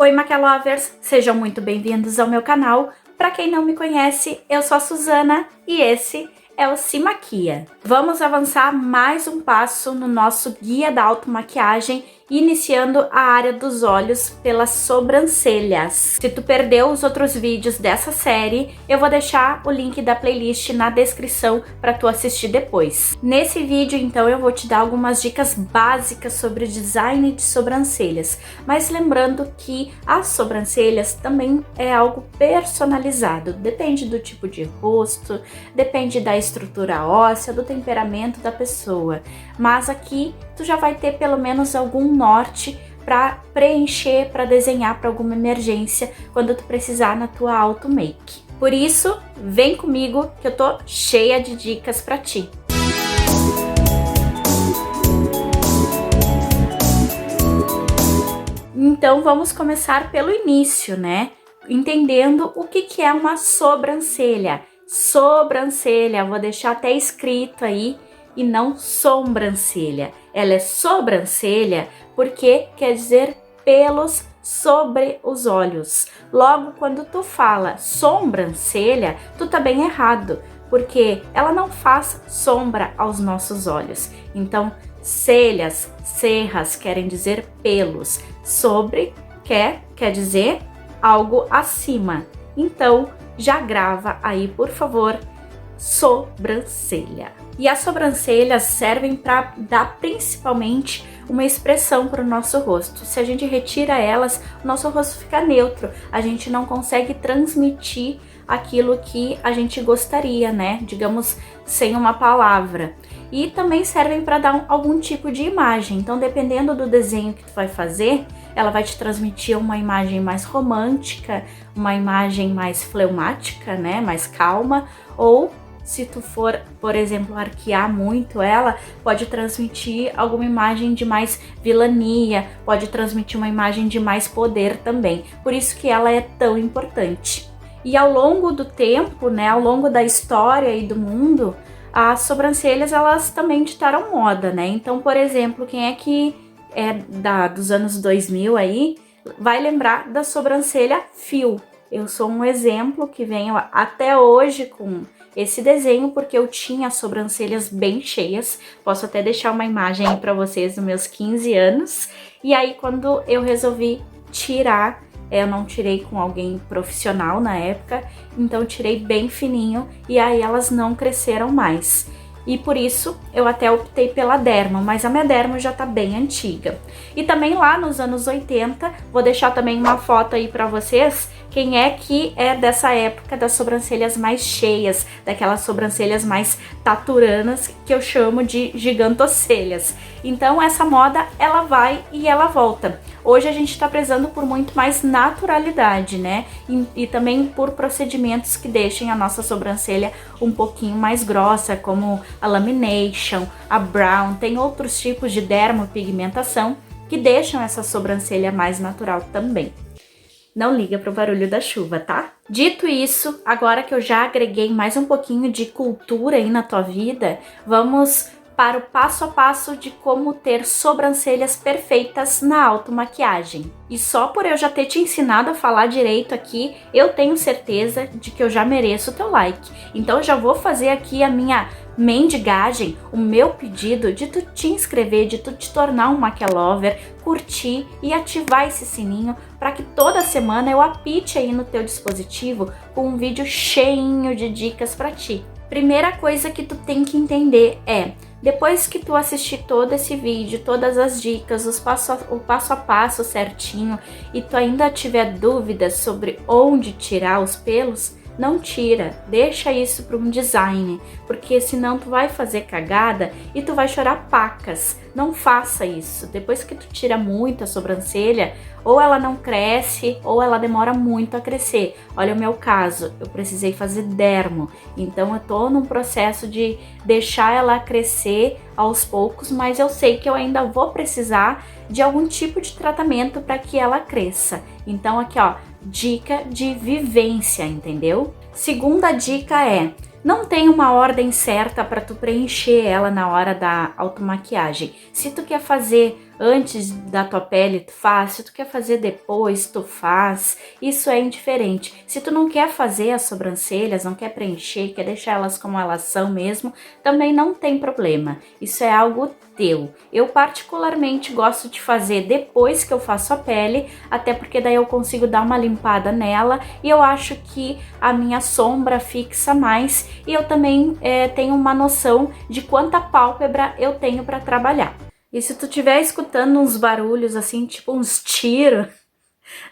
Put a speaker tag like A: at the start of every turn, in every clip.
A: Oi, Maquilovers! Sejam muito bem-vindos ao meu canal. Para quem não me conhece, eu sou a Suzana e esse é o Se Maquia. Vamos avançar mais um passo no nosso guia da automaquiagem, iniciando a área dos olhos pelas sobrancelhas. Se tu perdeu os outros vídeos dessa série, eu vou deixar o link da playlist na descrição para tu assistir depois. Nesse vídeo, então, eu vou te dar algumas dicas básicas sobre design de sobrancelhas, mas lembrando que as sobrancelhas também é algo personalizado, depende do tipo de rosto, depende da estrutura óssea, do temperamento da pessoa, mas aqui tu já vai ter pelo menos algum norte para preencher, para desenhar para alguma emergência quando tu precisar na tua auto make. Por isso, vem comigo que eu tô cheia de dicas para ti. Então vamos começar pelo início, né? Entendendo o que é uma sobrancelha. Sobrancelha, vou deixar até escrito aí, e não sobrancelha. Ela é sobrancelha porque quer dizer pelos sobre os olhos. Logo, quando tu fala sobrancelha, tu tá bem errado, porque ela não faz sombra aos nossos olhos. Então, celhas, cerras querem dizer pelos. Sobre quer dizer algo acima. Então, já grava aí, por favor, sobrancelha. E as sobrancelhas servem para dar principalmente uma expressão para o nosso rosto. Se a gente retira elas, o nosso rosto fica neutro. A gente não consegue transmitir aquilo que a gente gostaria, né? Digamos, sem uma palavra. E também servem para dar algum tipo de imagem. Então, dependendo do desenho que tu vai fazer, ela vai te transmitir uma imagem mais romântica, uma imagem mais fleumática, né? Mais calma, ou se tu for, por exemplo, arquear muito ela, pode transmitir alguma imagem de mais vilania, pode transmitir uma imagem de mais poder também. Por isso que ela é tão importante. E ao longo do tempo, né, ao longo da história e do mundo, as sobrancelhas elas também ditaram moda, né? Então, por exemplo, quem é que é dos anos 2000 aí, vai lembrar da sobrancelha fio. Eu sou um exemplo que venho até hoje com esse desenho, porque eu tinha as sobrancelhas bem cheias. Posso até deixar uma imagem aí pra vocês dos meus 15 anos. E aí, quando eu resolvi tirar, eu não tirei com alguém profissional na época, então tirei bem fininho e aí elas não cresceram mais. E por isso eu até optei pela dermo, mas a minha dermo já tá bem antiga. E também lá nos anos 80, vou deixar também uma foto aí pra vocês, quem é que é dessa época das sobrancelhas mais cheias, daquelas sobrancelhas mais taturanas, que eu chamo de gigantocelhas. Então essa moda, ela vai e ela volta. Hoje a gente tá prezando por muito mais naturalidade, né? E também por procedimentos que deixem a nossa sobrancelha um pouquinho mais grossa, como a lamination, a brown, tem outros tipos de dermopigmentação que deixam essa sobrancelha mais natural também. Não liga pro barulho da chuva, tá? Dito isso, agora que eu já agreguei mais um pouquinho de cultura aí na tua vida, vamos para o passo a passo de como ter sobrancelhas perfeitas na automaquiagem. E só por eu já ter te ensinado a falar direito aqui, eu tenho certeza de que eu já mereço o teu like. Então eu já vou fazer aqui a minha mendigagem, o meu pedido de tu te inscrever, de tu te tornar um Maquilover, curtir e ativar esse sininho para que toda semana eu apite aí no teu dispositivo com um vídeo cheinho de dicas para ti. Primeira coisa que tu tem que entender é, depois que tu assistir todo esse vídeo, todas as dicas, o passo a passo certinho, e tu ainda tiver dúvidas sobre onde tirar os pelos, não tira, deixa isso para um design, porque senão tu vai fazer cagada e tu vai chorar pacas. Não faça isso. Depois que tu tira muito a sobrancelha, ou ela não cresce, ou ela demora muito a crescer. Olha o meu caso, eu precisei fazer dermo, então eu tô num processo de deixar ela crescer aos poucos, mas eu sei que eu ainda vou precisar de algum tipo de tratamento para que ela cresça. Então aqui ó, dica de vivência, entendeu? Segunda dica é, não tem uma ordem certa para tu preencher ela na hora da automaquiagem. Se tu quer fazer antes da tua pele, tu faz. Se tu quer fazer depois, tu faz. Isso é indiferente. Se tu não quer fazer as sobrancelhas, não quer preencher, quer deixar elas como elas são mesmo, também não tem problema. Isso é algo teu. Eu particularmente gosto de fazer depois que eu faço a pele, até porque daí eu consigo dar uma limpada nela e eu acho que a minha sombra fixa mais e eu também tenho uma noção de quanta pálpebra eu tenho para trabalhar. E se tu estiver escutando uns barulhos assim, tipo uns tiros,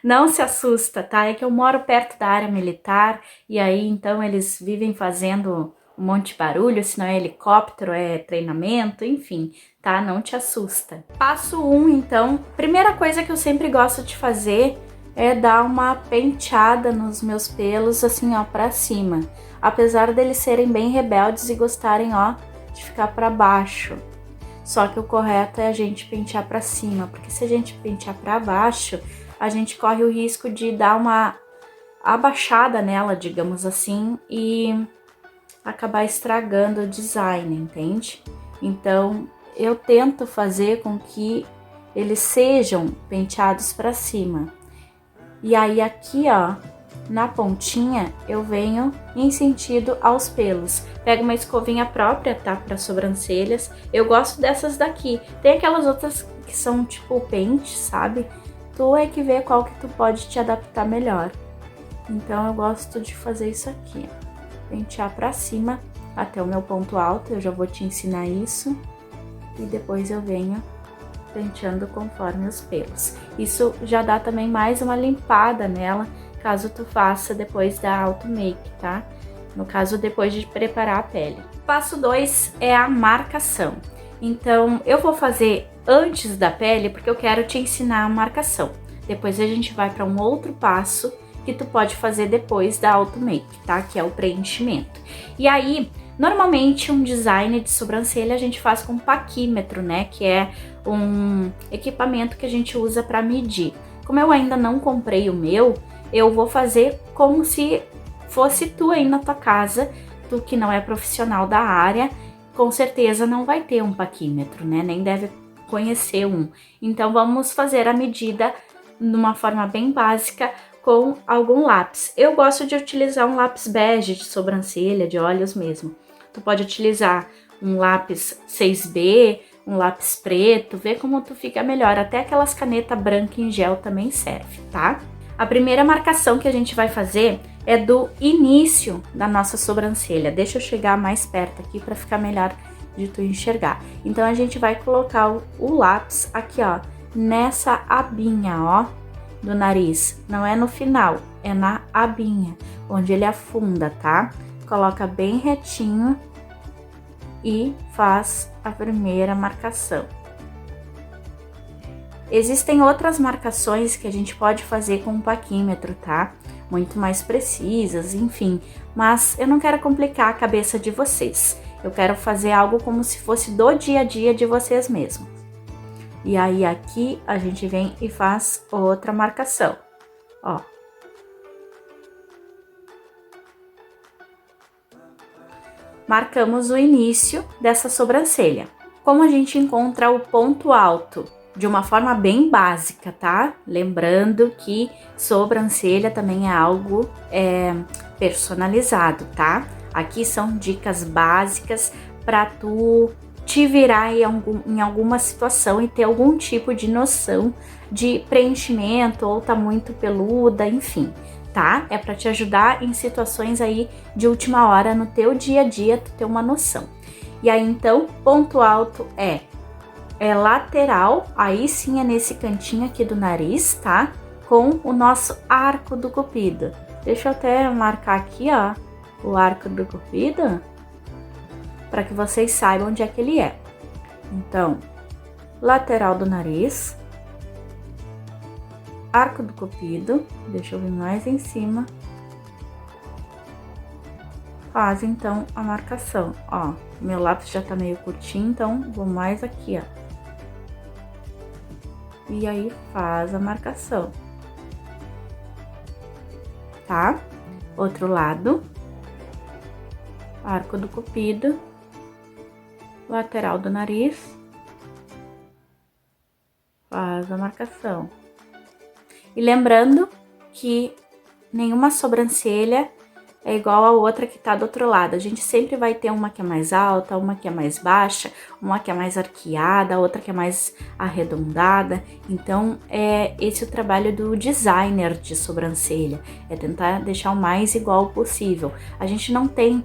A: não se assusta, tá? É que eu moro perto da área militar e aí então eles vivem fazendo um monte de barulho, se não é helicóptero, é treinamento, enfim, tá? Não te assusta. Passo 1, então, primeira coisa que eu sempre gosto de fazer é dar uma penteada nos meus pelos, assim, ó, pra cima. Apesar deles serem bem rebeldes e gostarem, ó, de ficar pra baixo. Só que o correto é a gente pentear pra cima, porque se a gente pentear pra baixo, a gente corre o risco de dar uma abaixada nela, digamos assim, e acabar estragando o design, entende? Então, eu tento fazer com que eles sejam penteados pra cima. E aí aqui, ó, na pontinha, eu venho em sentido aos pelos. Pego uma escovinha própria, tá? Para sobrancelhas. Eu gosto dessas daqui. Tem aquelas outras que são tipo pente, sabe? Tu é que vê qual que tu pode te adaptar melhor. Então eu gosto de fazer isso aqui. Pentear pra cima até o meu ponto alto. Eu já vou te ensinar isso. E depois eu venho penteando conforme os pelos. Isso já dá também mais uma limpada nela, caso tu faça depois da auto make, tá? No caso, depois de preparar a pele. Passo 2 é a marcação. Então, eu vou fazer antes da pele porque eu quero te ensinar a marcação. Depois a gente vai para um outro passo que tu pode fazer depois da auto make, tá? Que é o preenchimento. E aí, normalmente um design de sobrancelha a gente faz com paquímetro, né? Que é um equipamento que a gente usa para medir. Como eu ainda não comprei o meu, eu vou fazer como se fosse tu aí na tua casa, tu que não é profissional da área, com certeza não vai ter um paquímetro, né? Nem deve conhecer um. Então vamos fazer a medida de uma forma bem básica com algum lápis. Eu gosto de utilizar um lápis bege de sobrancelha, de olhos mesmo. Tu pode utilizar um lápis 6B, um lápis preto, vê como tu fica melhor. Até aquelas canetas brancas em gel também serve, tá? A primeira marcação que a gente vai fazer é do início da nossa sobrancelha. Deixa eu chegar mais perto aqui para ficar melhor de tu enxergar. Então a gente vai colocar o lápis aqui, ó, nessa abinha, ó, do nariz. Não é no final, é na abinha, onde ele afunda, tá? Coloca bem retinho e faz a primeira marcação. Existem outras marcações que a gente pode fazer com o paquímetro, tá? Muito mais precisas, enfim. Mas eu não quero complicar a cabeça de vocês. Eu quero fazer algo como se fosse do dia a dia de vocês mesmos. E aí aqui a gente vem e faz outra marcação, ó. Marcamos o início dessa sobrancelha. Como a gente encontra o ponto alto? De uma forma bem básica, tá? Lembrando que sobrancelha também é algo personalizado, tá? Aqui são dicas básicas para tu te virar em alguma situação e ter algum tipo de noção de preenchimento ou tá muito peluda, enfim, tá? É para te ajudar em situações aí de última hora no teu dia a dia, tu ter uma noção. E aí então, ponto alto é lateral, aí sim é nesse cantinho aqui do nariz, tá? Com o nosso arco do cupido. Deixa eu até marcar aqui, ó, o arco do cupido, para que vocês saibam onde é que ele é. Então, lateral do nariz, arco do cupido, deixa eu vir mais em cima. Faz então a marcação, ó. Meu lápis já tá meio curtinho, então vou mais aqui, ó. E aí faz a marcação, tá? Outro lado, arco do cupido, lateral do nariz, faz a marcação. E lembrando que nenhuma sobrancelha é igual a outra que tá do outro lado. A gente sempre vai ter uma que é mais alta, uma que é mais baixa, uma que é mais arqueada, outra que é mais arredondada. Então, é esse o trabalho do designer de sobrancelha, é tentar deixar o mais igual possível. A gente não tem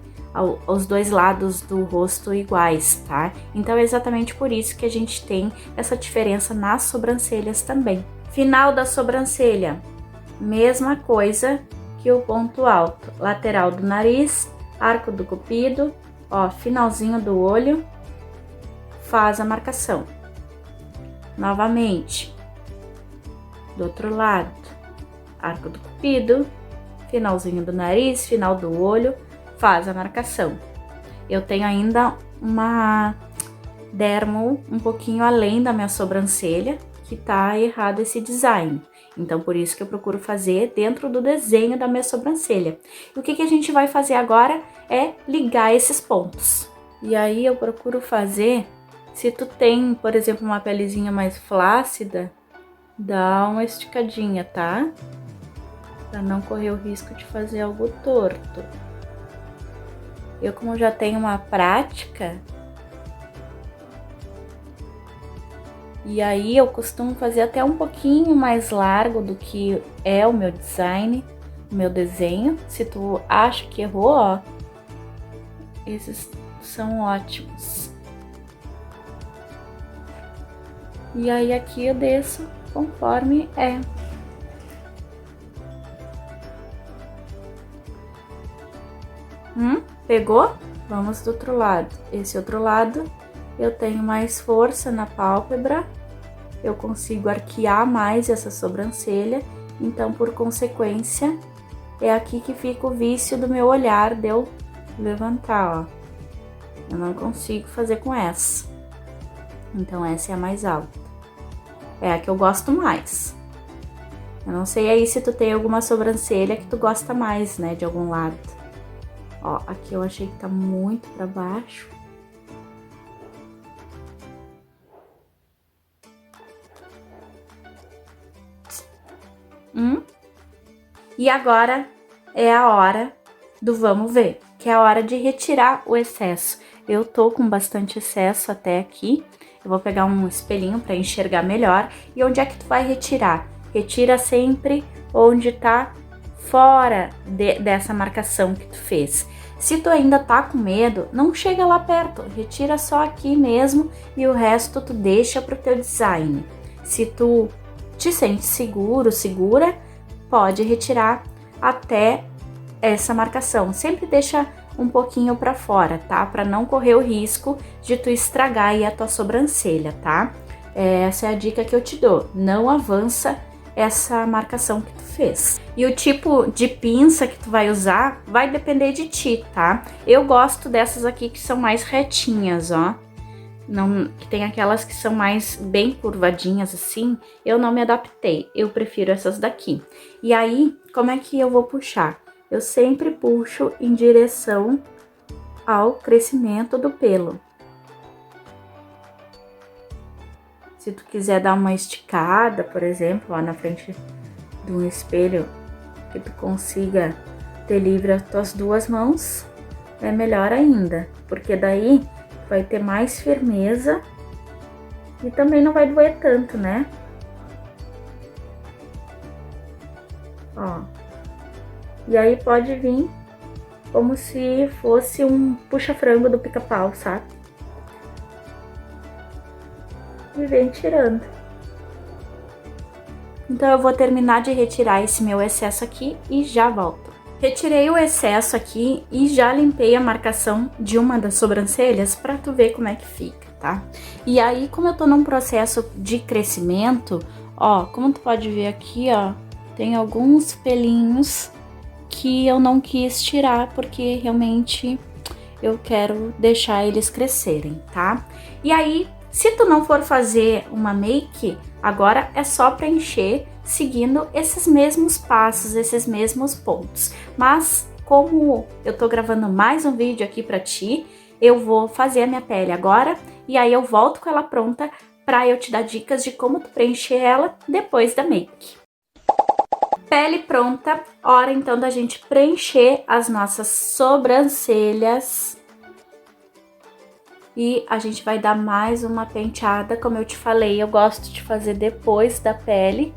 A: os dois lados do rosto iguais, tá? Então, é exatamente por isso que a gente tem essa diferença nas sobrancelhas também. Final da sobrancelha, mesma coisa que o ponto alto, lateral do nariz, arco do cupido, ó, finalzinho do olho, faz a marcação. Novamente, do outro lado, arco do cupido, finalzinho do nariz, final do olho, faz a marcação. Eu tenho ainda uma dermo um pouquinho além da minha sobrancelha, que tá errado esse design. Então, por isso que eu procuro fazer dentro do desenho da minha sobrancelha. E o que a gente vai fazer agora é ligar esses pontos. E aí eu procuro fazer, se tu tem, por exemplo, uma pelezinha mais flácida, dá uma esticadinha, tá? Pra não correr o risco de fazer algo torto. Eu, como já tenho uma prática, e aí eu costumo fazer até um pouquinho mais largo do que é o meu design, o meu desenho. Se tu acha que errou, ó, esses são ótimos. E aí aqui eu desço conforme é. Pegou? Vamos do outro lado. Esse outro lado eu tenho mais força na pálpebra, eu consigo arquear mais essa sobrancelha, então por consequência é aqui que fica o vício do meu olhar de eu levantar, ó. Eu não consigo fazer com essa, então essa é a mais alta, é a que eu gosto mais. Eu não sei aí se tu tem alguma sobrancelha que tu gosta mais, né, de algum lado. Ó, aqui eu achei que tá muito pra baixo. E agora é a hora do vamos ver, que é a hora de retirar o excesso. Eu tô com bastante excesso até aqui. Eu vou pegar um espelhinho para enxergar melhor. E onde é que tu vai retirar? Retira sempre onde tá fora dessa marcação que tu fez. Se tu ainda tá com medo, não chega lá perto, retira só aqui mesmo e o resto tu deixa pro teu design. Se tu te sente seguro, segura, pode retirar até essa marcação. Sempre deixa um pouquinho pra fora, tá? Pra não correr o risco de tu estragar aí a tua sobrancelha, tá? Essa é a dica que eu te dou. Não avança essa marcação que tu fez. E o tipo de pinça que tu vai usar vai depender de ti, tá? Eu gosto dessas aqui que são mais retinhas, ó. Não, que tem aquelas que são mais bem curvadinhas assim, eu não me adaptei, eu prefiro essas daqui. E aí, como é que eu vou puxar? Eu sempre puxo em direção ao crescimento do pelo. Se tu quiser dar uma esticada, por exemplo, ó, na frente de um espelho, que tu consiga ter livre as tuas duas mãos, é melhor ainda, porque daí vai ter mais firmeza e também não vai doer tanto, né? Ó. E aí pode vir como se fosse um puxa-frango do pica-pau, sabe? E vem tirando. Então eu vou terminar de retirar esse meu excesso aqui e já volto. Retirei o excesso aqui e já limpei a marcação de uma das sobrancelhas pra tu ver como é que fica, tá? E aí, como eu tô num processo de crescimento, ó, como tu pode ver aqui, ó, tem alguns pelinhos que eu não quis tirar porque realmente eu quero deixar eles crescerem, tá? E aí, se tu não for fazer uma make, agora é só preencher seguindo esses mesmos passos, esses mesmos pontos. Mas como eu tô gravando mais um vídeo aqui pra ti, eu vou fazer a minha pele agora e aí eu volto com ela pronta para eu te dar dicas de como tu preencher ela depois da make. Pele pronta, hora então da gente preencher as nossas sobrancelhas. E a gente vai dar mais uma penteada, como eu te falei, eu gosto de fazer depois da pele,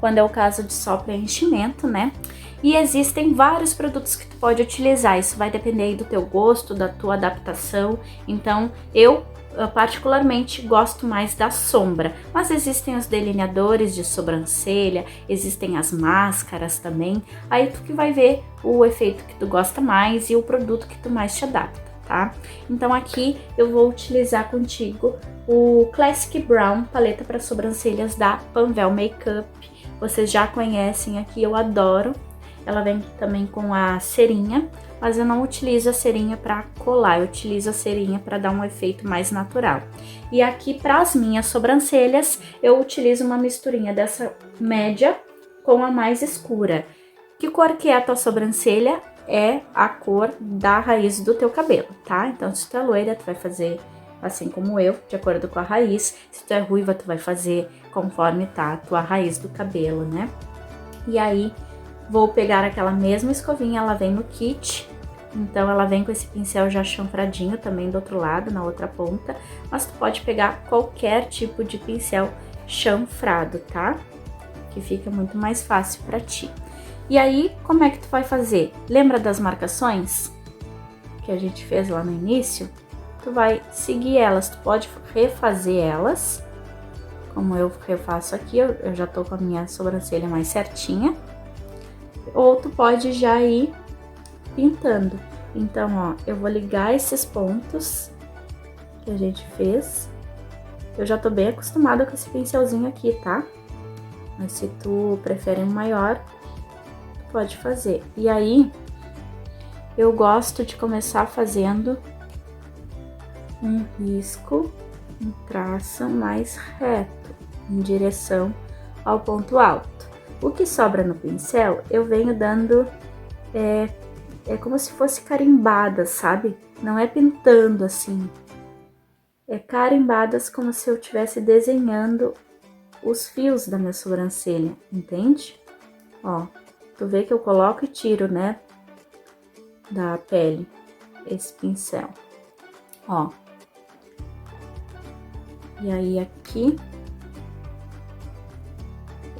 A: quando é o caso de só preenchimento, né? E existem vários produtos que tu pode utilizar, isso vai depender aí do teu gosto, da tua adaptação. Então, eu particularmente gosto mais da sombra, mas existem os delineadores de sobrancelha, existem as máscaras também, aí tu que vai ver o efeito que tu gosta mais e o produto que tu mais te adapta, tá? Então aqui eu vou utilizar contigo o Classic Brown paleta para sobrancelhas da Panvel Makeup, vocês já conhecem aqui, eu adoro. Ela vem também com a cerinha, mas eu não utilizo a cerinha para colar, eu utilizo a cerinha para dar um efeito mais natural. E aqui para as minhas sobrancelhas, eu utilizo uma misturinha dessa média com a mais escura. Que cor que é a tua sobrancelha? É a cor da raiz do teu cabelo, tá? Então, se tu é loira, tu vai fazer assim como eu, de acordo com a raiz. Se tu é ruiva, tu vai fazer conforme tá a tua raiz do cabelo, né? E aí, vou pegar aquela mesma escovinha, ela vem no kit, então ela vem com esse pincel já chanfradinho também do outro lado, na outra ponta, mas tu pode pegar qualquer tipo de pincel chanfrado, tá? Que fica muito mais fácil pra ti. E aí, como é que tu vai fazer? Lembra das marcações que a gente fez lá no início? Tu vai seguir elas, tu pode refazer elas, como eu refaço aqui, eu já tô com a minha sobrancelha mais certinha. Ou tu pode já ir pintando. Então, ó, eu vou ligar esses pontos que a gente fez. Eu já tô bem acostumada com esse pincelzinho aqui, tá? Mas se tu prefere um maior, tu pode fazer. E aí, eu gosto de começar fazendo um risco, um traço mais reto, em direção ao ponto alto. O que sobra no pincel, eu venho dando, é como se fosse carimbada, sabe? Não é pintando assim. É carimbadas como se eu estivesse desenhando os fios da minha sobrancelha, entende? Ó, tu vê que eu coloco e tiro, né? Da pele, esse pincel. Ó. E aí aqui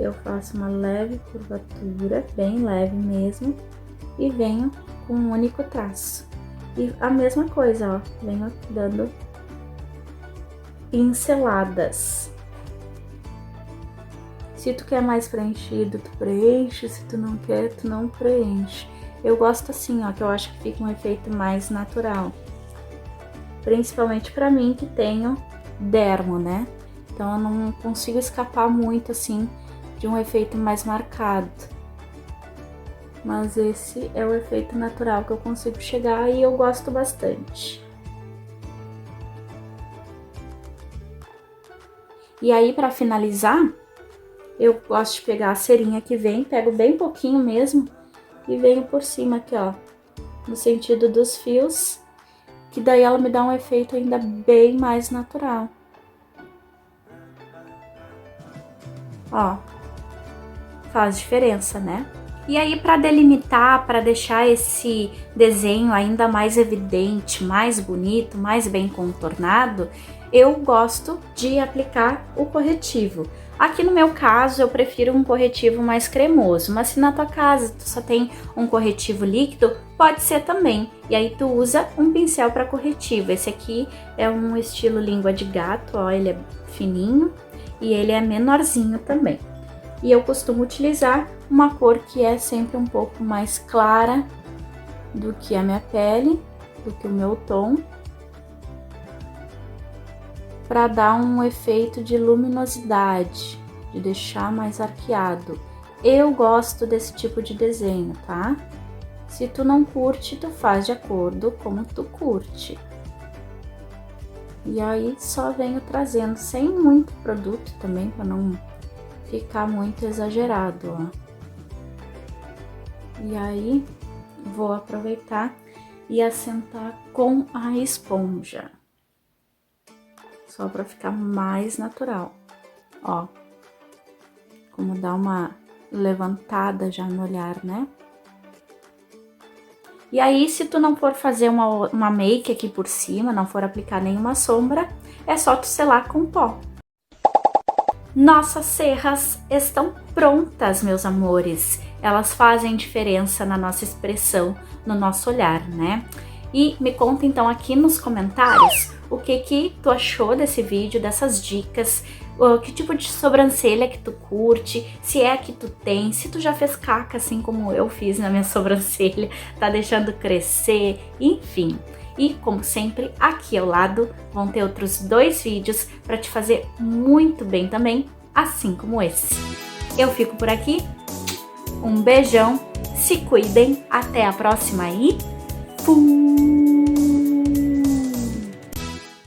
A: eu faço uma leve curvatura, bem leve mesmo, e venho com um único traço. E a mesma coisa, ó, venho dando pinceladas. Se tu quer mais preenchido, tu preenche, se tu não quer, tu não preenche. Eu gosto assim, ó, que eu acho que fica um efeito mais natural. Principalmente pra mim que tenho dermo, né? Então eu não consigo escapar muito assim de um efeito mais marcado. Mas esse é o efeito natural que eu consigo chegar e eu gosto bastante. E aí, para finalizar, eu gosto de pegar a cerinha que vem, pego bem pouquinho mesmo e venho por cima aqui, ó, no sentido dos fios, que daí ela me dá um efeito ainda bem mais natural. Ó, faz diferença, né? E aí, para delimitar, para deixar esse desenho ainda mais evidente, mais bonito, mais bem contornado, eu gosto de aplicar o corretivo. Aqui no meu caso, eu prefiro um corretivo mais cremoso, mas se na tua casa tu só tem um corretivo líquido, pode ser também. E aí tu usa um pincel para corretivo. Esse aqui é um estilo língua de gato, ó, ele é fininho e ele é menorzinho também. E eu costumo utilizar uma cor que é sempre um pouco mais clara do que a minha pele, do que o meu tom, para dar um efeito de luminosidade, de deixar mais arqueado. Eu gosto desse tipo de desenho, tá? Se tu não curte, tu faz de acordo como tu curte. E aí só venho trazendo sem muito produto também, para não ficar muito exagerado, ó. E aí, vou aproveitar e assentar com a esponja. Só pra ficar mais natural. Ó, como dá uma levantada já no olhar, né? E aí, se tu não for fazer uma make aqui por cima, não for aplicar nenhuma sombra, é só tu selar com pó. Nossas serras estão prontas, meus amores. Elas fazem diferença na nossa expressão, no nosso olhar, né? E me conta então aqui nos comentários o que tu achou desse vídeo, dessas dicas, que tipo de sobrancelha que tu curte, se é que tu tem, se tu já fez caca assim como eu fiz na minha sobrancelha, tá deixando crescer, enfim. E como sempre, aqui ao lado vão ter outros 2 vídeos para te fazer muito bem também, assim como esse. Eu fico por aqui, um beijão, se cuidem, até a próxima e fui!